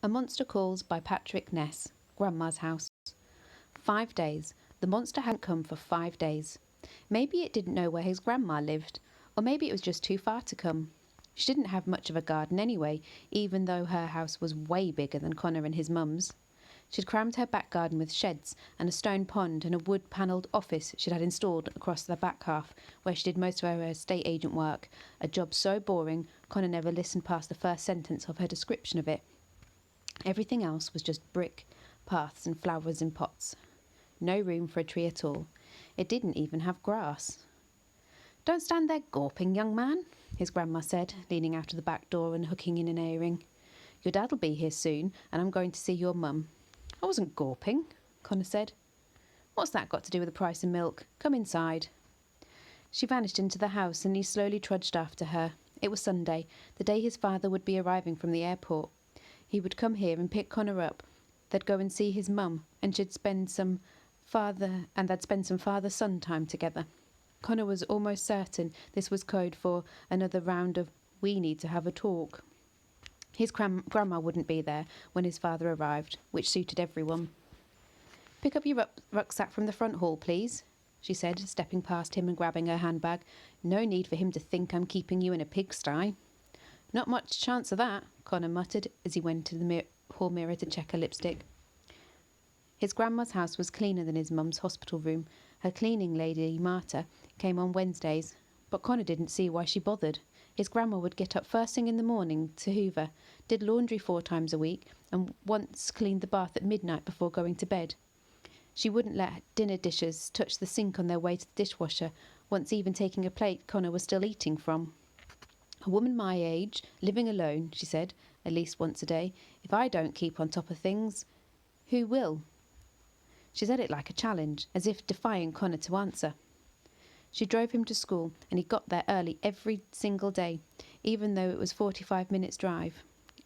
A Monster Calls by Patrick Ness. Grandma's house. 5 days. The monster hadn't come for 5 days. Maybe it didn't know where his grandma lived, or maybe it was just too far to come. She didn't have much of a garden anyway, even though her house was way bigger than Connor and his mum's. She'd crammed her back garden with sheds and a stone pond and a wood-panelled office she'd had installed across the back half, where she did most of her estate agent work, a job so boring Connor never listened past the first sentence of her description of it. Everything else was just brick, paths and flowers in pots. No room for a tree at all. It didn't even have grass. "Don't stand there gawping, young man," his grandma said, leaning out of the back door and hooking in an earring. "Your dad'll be here soon, and I'm going to see your mum." "I wasn't gawping," Connor said. "What's that got to do with the price of milk? Come inside." She vanished into the house, and he slowly trudged after her. It was Sunday, the day his father would be arriving from the airport. He would come here and pick Connor up. They'd go and see his mum, and they'd spend some father-son time together. Connor was almost certain this was code for another round of "we need to have a talk." His grandma wouldn't be there when his father arrived, which suited everyone. "Pick up your rucksack from the front hall, please," she said, stepping past him and grabbing her handbag. "No need for him to think I'm keeping you in a pigsty." "Not much chance of that," Connor muttered as he went to the hall mirror to check her lipstick. His grandma's house was cleaner than his mum's hospital room. Her cleaning lady, Marta, came on Wednesdays, but Connor didn't see why she bothered. His grandma would get up first thing in the morning to hoover, did laundry 4 times a week, and once cleaned the bath at midnight before going to bed. She wouldn't let dinner dishes touch the sink on their way to the dishwasher, once even taking a plate Connor was still eating from. "A woman my age, living alone," she said, at least once a day. "If I don't keep on top of things, who will?" She said it like a challenge, as if defying Connor to answer. She drove him to school, and he got there early every single day, even though it was 45 minutes' drive.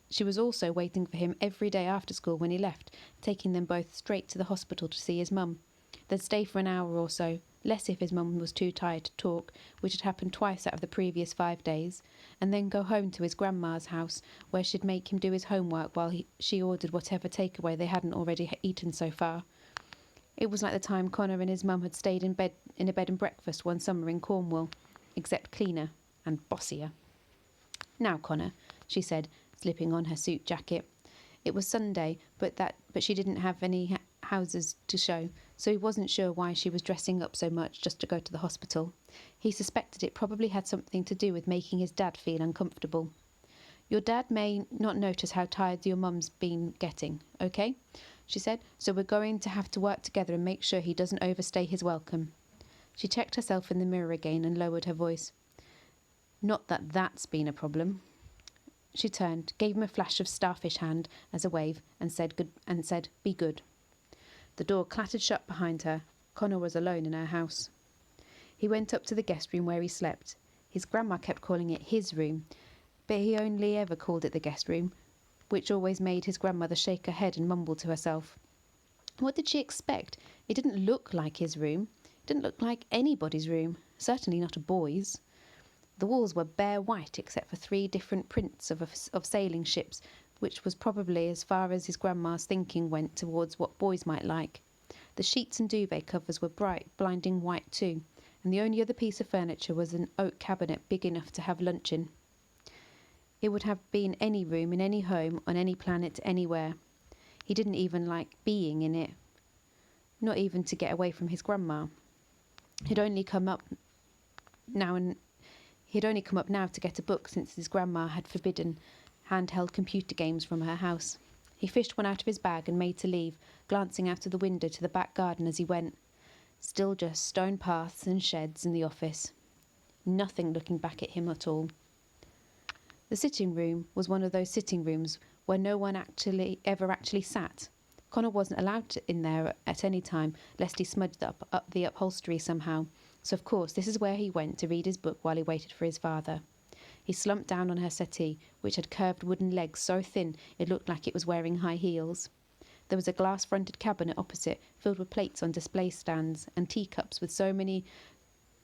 She was also waiting for him every day after school when he left, taking them both straight to the hospital to see his mum. They'd stay for an hour or so, less if his mum was too tired to talk, which had happened twice out of the previous 5 days, and then go home to his grandma's house, where she'd make him do his homework while she ordered whatever takeaway they hadn't already eaten so far. It was like the time Connor and his mum had stayed in a bed and breakfast one summer in Cornwall, except cleaner and bossier. "Now, Connor," she said, slipping on her suit jacket. It was Sunday, but she didn't have any houses to show, so he wasn't sure why she was dressing up so much just to go to the hospital. He suspected it probably had something to do with making his dad feel uncomfortable. "Your dad may not notice how tired your mum's been getting, okay?" she said, "so we're going to have to work together and make sure he doesn't overstay his welcome." She checked herself in the mirror again and lowered her voice. "Not that that's been a problem." She turned, gave him a flash of starfish hand as a wave, and said, "Be good." The door clattered shut behind her. Connor was alone in her house. He went up to the guest room where he slept. His grandma kept calling it his room, but he only ever called it the guest room, which always made his grandmother shake her head and mumble to herself. What did she expect? It didn't look like his room. It didn't look like anybody's room, certainly not a boy's. The walls were bare white except for 3 different prints of sailing ships, which was probably as far as his grandma's thinking went towards what boys might like. The sheets and duvet covers were bright, blinding white too, and the only other piece of furniture was an oak cabinet big enough to have lunch in. It would have been any room in any home on any planet anywhere. He didn't even like being in it, not even to get away from his grandma. He'd only come up now to get a book since his grandma had forbidden handheld computer games from her house. He fished one out of his bag and made to leave, glancing out of the window to the back garden as he went. Still just stone paths and sheds and the office. Nothing looking back at him at all. The sitting room was one of those sitting rooms where no one ever actually sat. Connor wasn't allowed in there at any time, lest he smudged up the upholstery somehow. So of course this is where he went to read his book while he waited for his father. He slumped down on her settee, which had curved wooden legs so thin it looked like it was wearing high heels. There was a glass-fronted cabinet opposite, filled with plates on display stands, and teacups with so many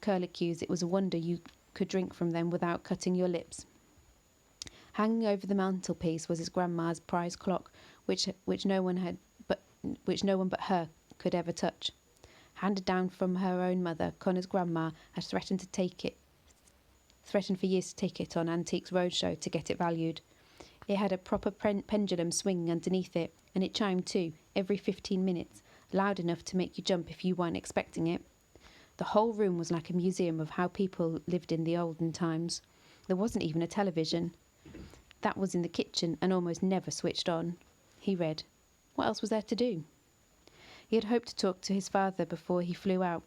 curlicues it was a wonder you could drink from them without cutting your lips. Hanging over the mantelpiece was his grandma's prize clock, which no one but her could ever touch. Handed down from her own mother, Connor's grandma had threatened for years to take it on Antiques Roadshow to get it valued. It had a proper pendulum swinging underneath it, and it chimed too, every 15 minutes, loud enough to make you jump if you weren't expecting it. The whole room was like a museum of how people lived in the olden times. There wasn't even a television. That was in the kitchen and almost never switched on. He read. What else was there to do? He had hoped to talk to his father before he flew out,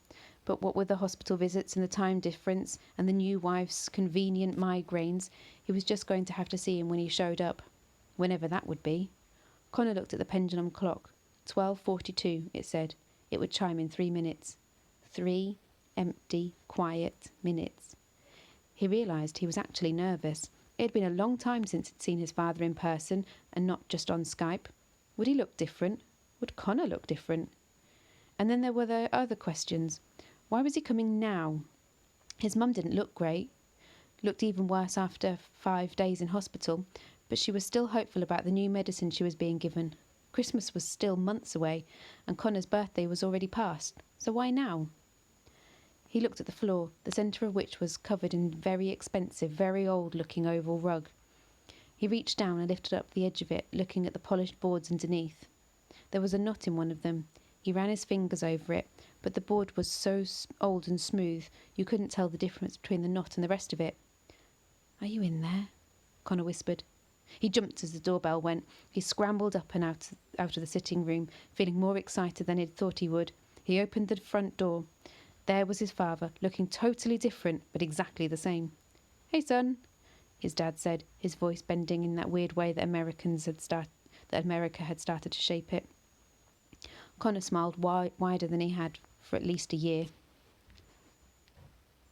but what with the hospital visits and the time difference and the new wife's convenient migraines, he was just going to have to see him when he showed up, whenever that would be. Connor looked at the pendulum clock. 12:42, it said. It would chime in 3 minutes. 3 empty, quiet minutes. He realised he was actually nervous. It had been a long time since he'd seen his father in person and not just on Skype. Would he look different? Would Connor look different? And then there were the other questions. Why was he coming now? His mum didn't look great. Looked even worse after 5 days in hospital, but she was still hopeful about the new medicine she was being given. Christmas was still months away, and Connor's birthday was already past. So why now? He looked at the floor, the centre of which was covered in very expensive, very old-looking oval rug. He reached down and lifted up the edge of it, looking at the polished boards underneath. There was a knot in one of them. He ran his fingers over it, but the board was so old and smooth you couldn't tell the difference between the knot and the rest of it. Are you in there? Connor whispered. He jumped as the doorbell went. He scrambled up and out of the sitting room, feeling more excited than he'd thought he would. He opened the front door. There was his father, looking totally different, but exactly the same. Hey, son, his dad said, his voice bending in that weird way that America had started to shape it. Connor smiled wider than he had for at least a year.